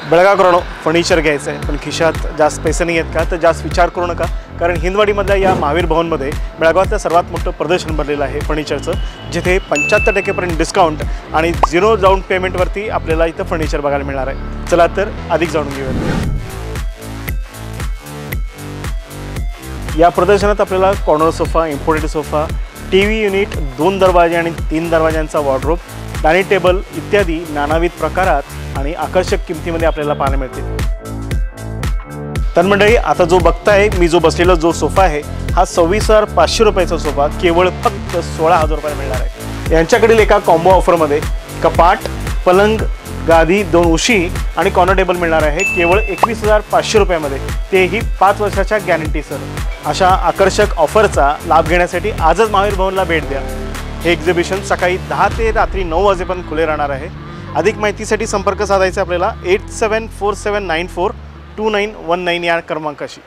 बेळगावकरांनो, furniture घ्यायचं आहे पण खिशात जास्त पैसे नाही आहेत का? तर जास्त विचार करू नका, कारण हिंदवाडीमधल्या या महावीर भवनमध्ये बेळगावातलं सर्वात मोठं प्रदर्शन भरलेलं आहे फर्निचरचं, जिथे 75% डिस्काउंट आणि 0 डाऊन पेमेंटवरती आपल्याला इथं फर्निचर बघायला मिळणार आहे। चला तर अधिक जाणून घेऊया। या प्रदर्शनात आपल्याला corner sofa, imported sofa, TV unit, 2 दरवाजे आणि 3 दरवाजांचा वॉर्डरोब, डायनिंग टेबल इत्यादी नानाविध प्रकारात आणि आकर्षक किमतीमध्ये आपल्याला पाहायला मिळते। तर मंडळी, आता जो बघताय मी जो बसलेला जो सोफा आहे हा 26,500 रुपयाचा सोफा केवळ फक्त 16,000 रुपयाला मिळणार आहे। यांच्याकडील एका कॉम्बो ऑफरमध्ये कपाट, पलंग, गादी, 2 उशी आणि कॉर्नर टेबल मिळणार आहे केवळ 21,500 रुपयामध्ये, तेही 5 वर्षाच्या गॅरंटीसह। अशा आकर्षक ऑफरचा लाभ घेण्यासाठी आजच महावीर भवनला भेट द्या। हे एक्झिबिशन सकाळी 10 ते रात्री 9 वाजेपर्यंत खुले राहणार आहे। अधिक माहितीसाठी संपर्क साधायचा आपल्याला 8747942919 या क्रमांकाशी।